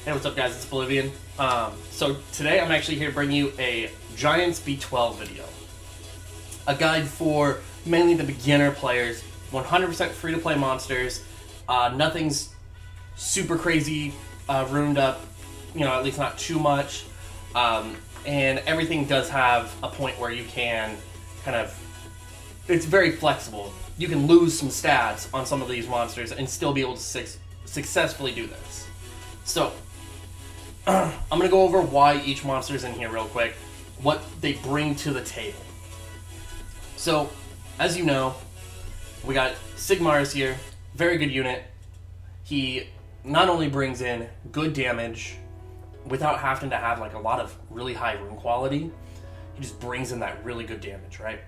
Hey, what's up guys, it's Bolivian. So today I'm actually here to bring you a Giants B12 video. A guide for mainly the beginner players, 100% free to play monsters. Nothing's super crazy ruined up, at least not too much. And everything does have a point where you can it's very flexible. You can lose some stats on some of these monsters and still be able to successfully do this. So, I'm going to go over why each monster is in here real quick, what they bring to the table. So, as you know, we got Sigmar's here, very good unit. He not only brings in good damage without having to have like a lot of really high rune quality, he just brings in that really good damage, right?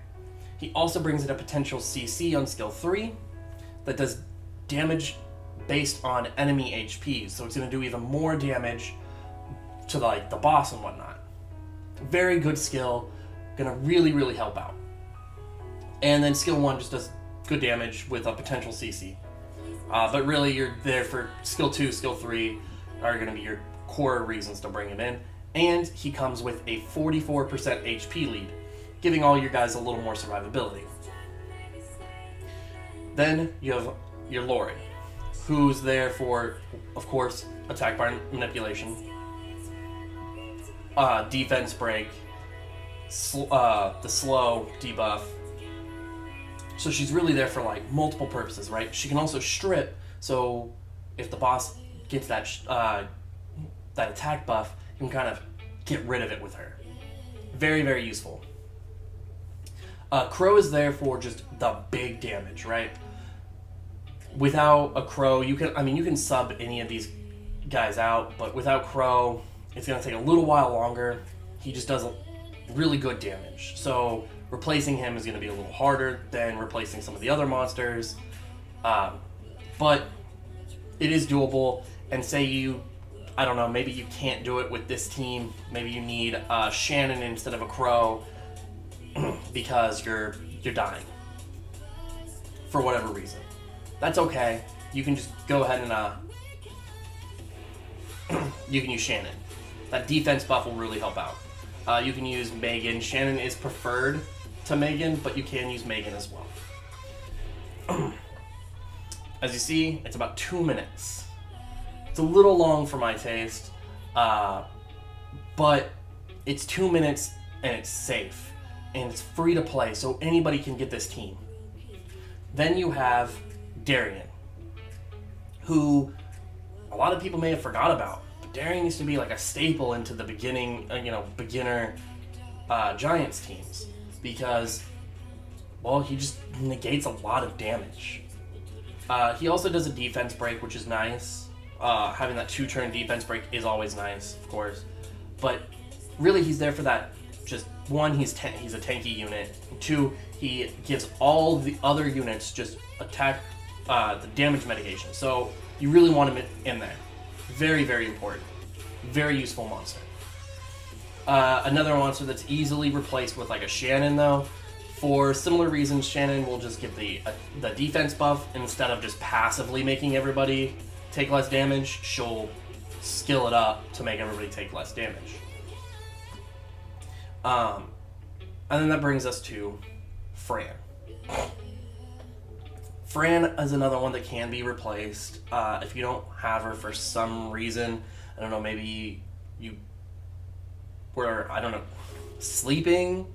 He also brings in a potential CC on skill 3 that does damage based on enemy HP, so it's going to do even more damage to like the boss and whatnot. Very good skill, gonna really help out. And then skill 1 just does good damage with a potential CC. But really you're there for skill 2, skill 3 are gonna be your core reasons to bring him in. And he comes with a 44% HP lead, giving all your guys a little more survivability. Then you have your Lori, who's there for, of course, attack bar manipulation, defense break, the slow debuff. So she's really there for like multiple purposes, right? She can also strip, so if the boss gets that that attack buff, you can kind of get rid of it with her. Very useful. Crow is there for just the big damage, right? Without a Crow, you can sub any of these guys out, but without Crow, it's going to take a little while longer. He just does really good damage. So replacing him is going to be a little harder than replacing some of the other monsters. But it is doable. And say maybe you can't do it with this team. Maybe you need Shannon instead of a Crow because you're dying for whatever reason. That's okay. You can just go ahead and you can use Shannon. That defense buff will really help out. You can use Megan. Shannon is preferred to Megan, but you can use Megan as well. As you see, it's about 2 minutes. It's a little long for my taste, but it's 2 minutes and it's safe. And it's free to play, so anybody can get this team. Then you have Darian, who a lot of people may have forgot about. But Darian used to be like a staple into the beginner Giants teams because, well, he just negates a lot of damage. He also does a defense break, which is nice. Having that 2-turn defense break is always nice, of course. But really, he's there for that. Just 1, he's a tanky unit. 2, he gives all the other units just attack the damage mitigation. So you really want him in there. Very important. Very useful monster. Another monster that's easily replaced with like a Shannon though. For similar reasons, Shannon will just give the defense buff instead of just passively making everybody take less damage. She'll skill it up to make everybody take less damage. And then that brings us to Fran. Fran is another one that can be replaced. If you don't have her for some reason, I don't know, maybe you were, sleeping,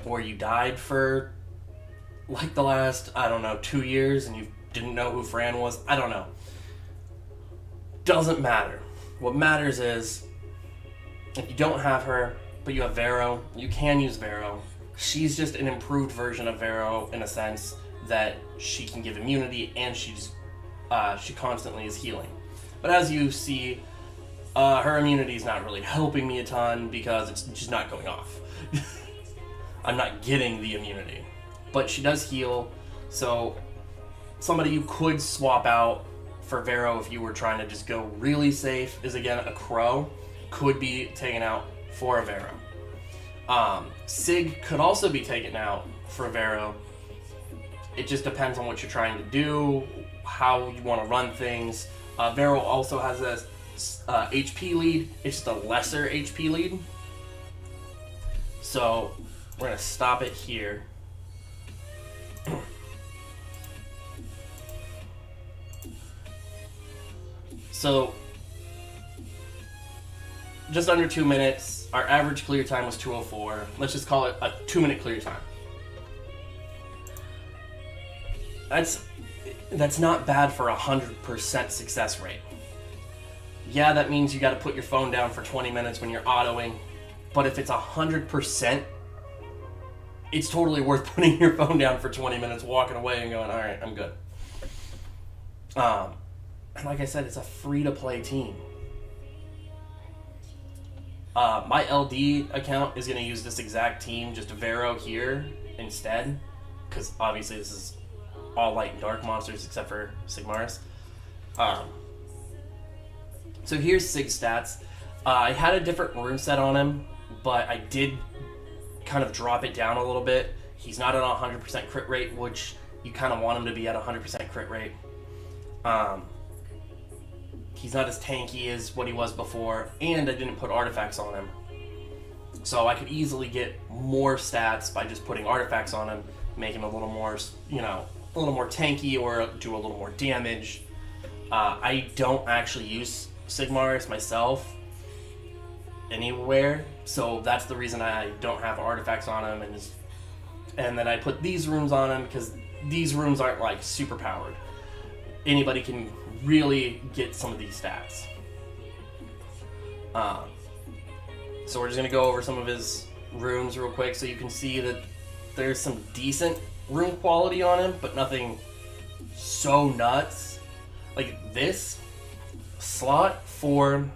or you died for like the last, 2 years and you didn't know who Fran was. I don't know. Doesn't matter. What matters is if you don't have her, but you have Vero, you can use Vero. She's just an improved version of Vero in a sense that she can give immunity and she constantly is healing. But as you see, her immunity is not really helping me a ton because it's just not going off. I'm not getting the immunity. But she does heal, so somebody you could swap out for Vero if you were trying to just go really safe is again a Crow. Could be taken out for a Vero. Sig could also be taken out for a Vero. It just depends on what you're trying to do, how you want to run things. Vero also has this HP lead. It's just a lesser HP lead. So we're going to stop it here. So just under 2 minutes. Our average clear time was 2:04. Let's just call it a 2-minute clear time. That's not bad for 100% success rate. Yeah, that means you got to put your phone down for 20 minutes when you're autoing, but if it's 100%, it's totally worth putting your phone down for 20 minutes, walking away and going, all right, I'm good. And like I said, it's a free-to-play team. My LD account is going to use this exact team, just Vero here instead, because obviously this is all light and dark monsters except for Sigmaris. So here's Sig's stats. I had a different rune set on him, but I did kind of drop it down a little bit. He's not at a 100% crit rate, which you kind of want him to be at a 100% crit rate. He's not as tanky as what he was before, and I didn't put artifacts on him. So I could easily get more stats by just putting artifacts on him, make him a little more, you know, a little more tanky or do a little more damage. I don't actually use Sigmaris myself anywhere, so that's the reason I don't have artifacts on him, and then I put these runes on him because these runes aren't like super powered. Anybody can really get some of these stats. So we're just gonna go over some of his runes real quick so you can see that there's some decent rune quality on him, but nothing so nuts. Like this slot for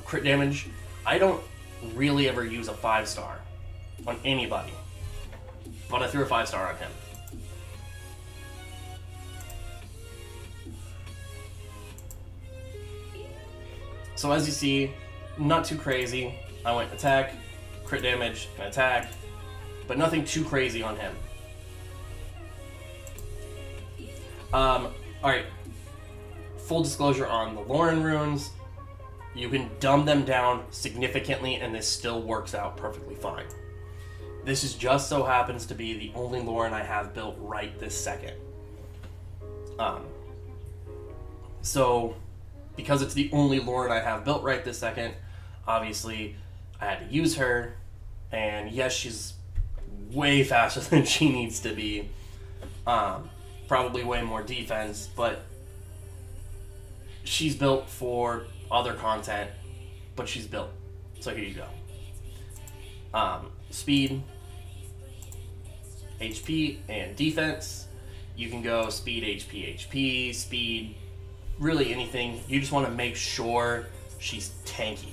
crit damage, I don't really ever use a 5-star on anybody, but I threw a 5-star on him. So as you see, not too crazy. I went attack, crit damage, and attack, but nothing too crazy on him. Alright, full disclosure on the Lauren runes, you can dumb them down significantly and this still works out perfectly fine. This is just so happens to be the only Lauren I have built right this second. So because it's the only Lauren I have built right this second, obviously I had to use her, and yes, she's way faster than she needs to be. Probably way more defense, but she's built for other content, but she's built. So here you go. Speed, HP, and defense. You can go speed, HP, speed, really anything. You just want to make sure she's tanky.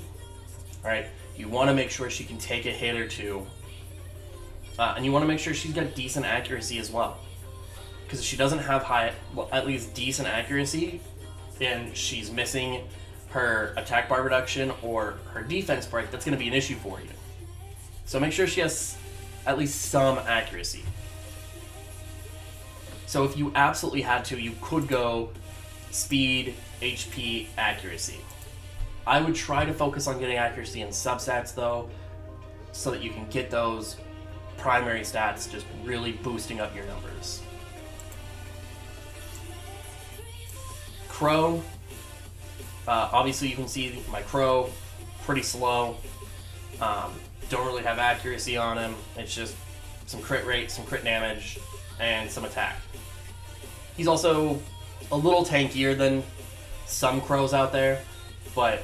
Alright? You want to make sure she can take a hit or two. And you want to make sure she's got decent accuracy as well. Because if she doesn't have at least decent accuracy, and she's missing her attack bar reduction or her defense break, that's going to be an issue for you. So make sure she has at least some accuracy. So if you absolutely had to, you could go speed, HP, accuracy. I would try to focus on getting accuracy in substats though, so that you can get those primary stats just really boosting up your numbers. Crow, obviously you can see my Crow, pretty slow. Don't really have accuracy on him. It's just some crit rate, some crit damage, and some attack. He's also a little tankier than some Crows out there, but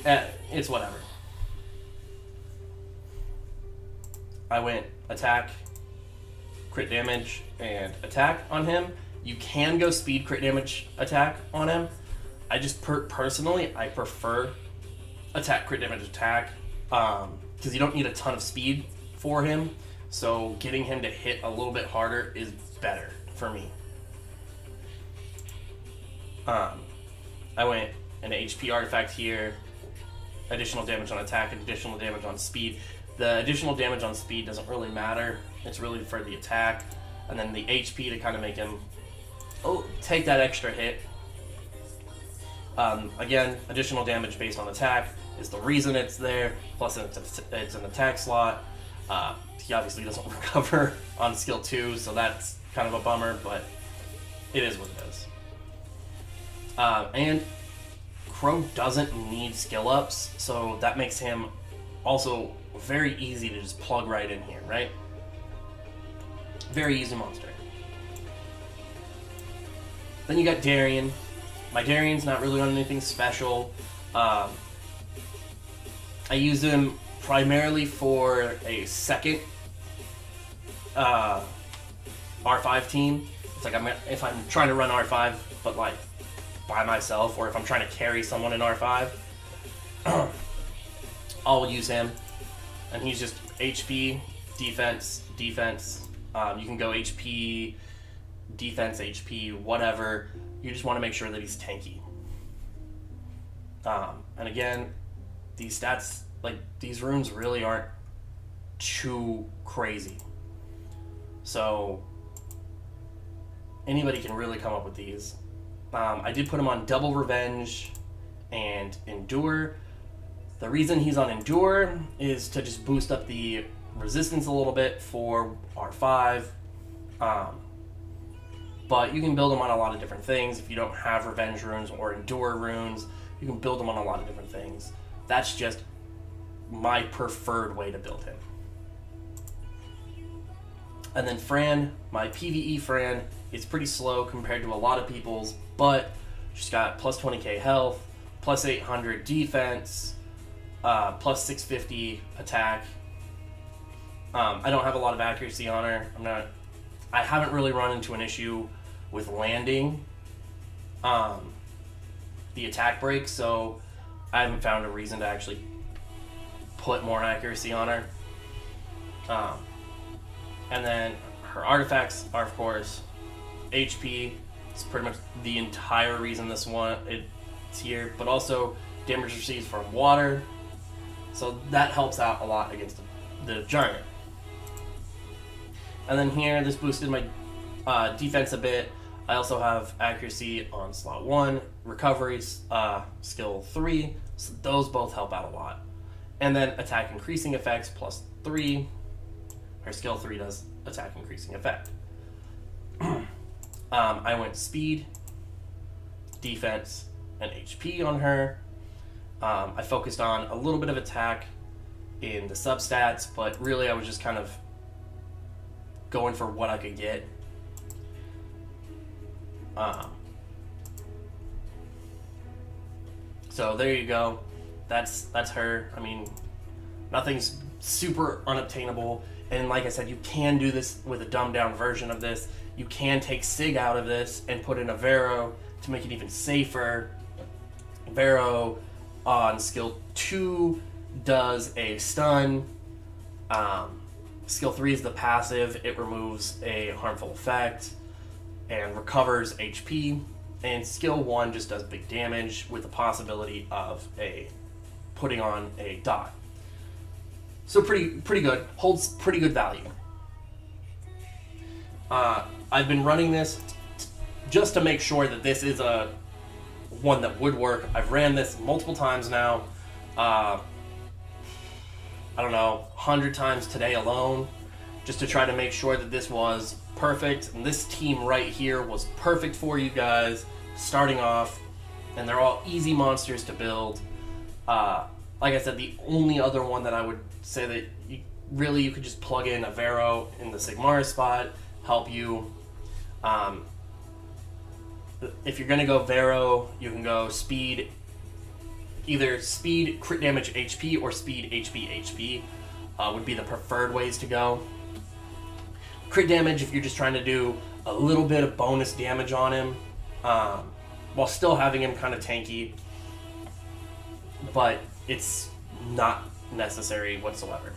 it's whatever. I went attack, crit damage, and attack on him. You can go speed, crit damage, attack on him. I just personally, I prefer attack, crit damage, attack, because you don't need a ton of speed for him, so getting him to hit a little bit harder is better for me. I went an HP artifact here, additional damage on attack, and additional damage on speed. The additional damage on speed doesn't really matter, it's really for the attack, and then the HP to kind of make him take that extra hit Again, additional damage based on attack is the reason it's there, plus it's an attack slot. He obviously doesn't recover on skill 2, so that's kind of a bummer, but it is what it is. And Crow doesn't need skill ups, so that makes him also very easy to just plug right in here, right? Very easy monster. Then you got Darian. My Darian's not really on anything special. I use him primarily for a second R5 team. It's like if I'm trying to run R5, but like by myself, or if I'm trying to carry someone in R5, I'll use him. And he's just HP, defense, defense. You can go HP, defense, HP, whatever. You just want to make sure that he's tanky. And again, these stats, like these runes really aren't too crazy. So anybody can really come up with these. I did put him on Double Revenge and Endure. The reason he's on Endure is to just boost up the resistance a little bit for R5. But you can build them on a lot of different things. If you don't have Revenge runes or Endure runes, you can build them on a lot of different things. That's just my preferred way to build him. And then Fran, my PvE Fran, is pretty slow compared to a lot of people's, but she's got plus 20k health, plus 800 defense, plus 650 attack. I don't have a lot of accuracy on her. I haven't really run into an issue with landing the attack break, so I haven't found a reason to actually put more accuracy on her. And then her artifacts are, of course, HP. It's pretty much the entire reason it's here, but also damage received from water, so that helps out a lot against the giant. And then here, this boosted my defense a bit. I also have accuracy on slot 1, recoveries, skill 3, so those both help out a lot. And then attack increasing effects plus 3. Her skill 3 does attack increasing effect. I went speed, defense, and HP on her. I focused on a little bit of attack in the substats, but really I was just kind of going for what I could get. So there you go. That's her. I mean, nothing's super unobtainable. And like I said, you can do this with a dumbed down version of this. You can take Sig out of this and put in a Vero to make it even safer. Vero on skill 2 does a stun. Skill 3 is the passive. It removes a harmful effect and recovers HP. And skill 1 just does big damage with the possibility of putting on a dot. So pretty good. Holds pretty good value. I've been running this just to make sure that this is one that would work. I've ran this multiple times now. I don't know, 100 times today alone, just to try to make sure that this was perfect. And this team right here was perfect for you guys starting off, and they're all easy monsters to build. Like I said, the only other one that I would say that you could just plug in a Vero in the Sigmara spot, help you. If you're gonna go Vero, you can go speed, either speed crit damage HP or speed HP would be the preferred ways to go. Crit damage if you're just trying to do a little bit of bonus damage on him, while still having him kind of tanky, but it's not necessary whatsoever.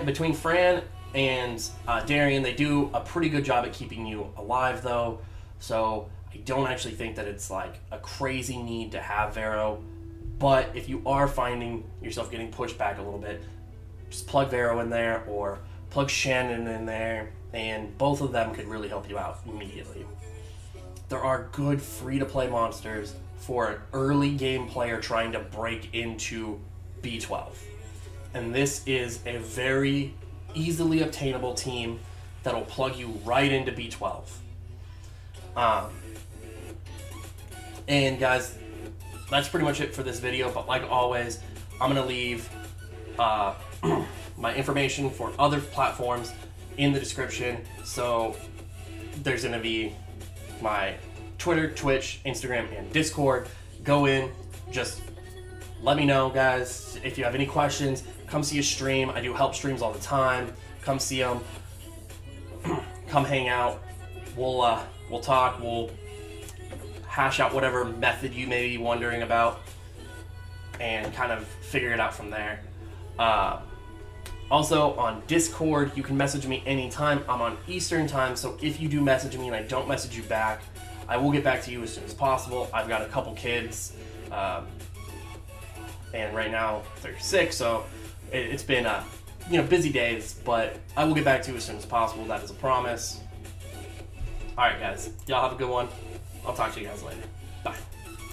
Between Fran and Darian, they do a pretty good job at keeping you alive though, so I don't actually think that it's like a crazy need to have Vero. But if you are finding yourself getting pushed back a little bit, just plug Vero in there or plug Shannon in there, and both of them could really help you out immediately. there are good free-to-play monsters for an early game player trying to break into B12. And this is a very easily obtainable team that'll plug you right into B12. And guys, that's pretty much it for this video, but like always, I'm going to leave my information for other platforms in the description. So there's going to be my Twitter, Twitch, Instagram, and Discord. Go in, just let me know, guys. If you have any questions, come see a stream. I do help streams all the time. Come see them. Come hang out. We'll talk. We'll hash out whatever method you may be wondering about and kind of figure it out from there. Also, on Discord, you can message me anytime. I'm on Eastern time, so if you do message me and I don't message you back, I will get back to you as soon as possible. I've got a couple kids, and right now they're sick, so it's been busy days, but I will get back to you as soon as possible. That is a promise. Alright guys, y'all have a good one. I'll talk to you guys later.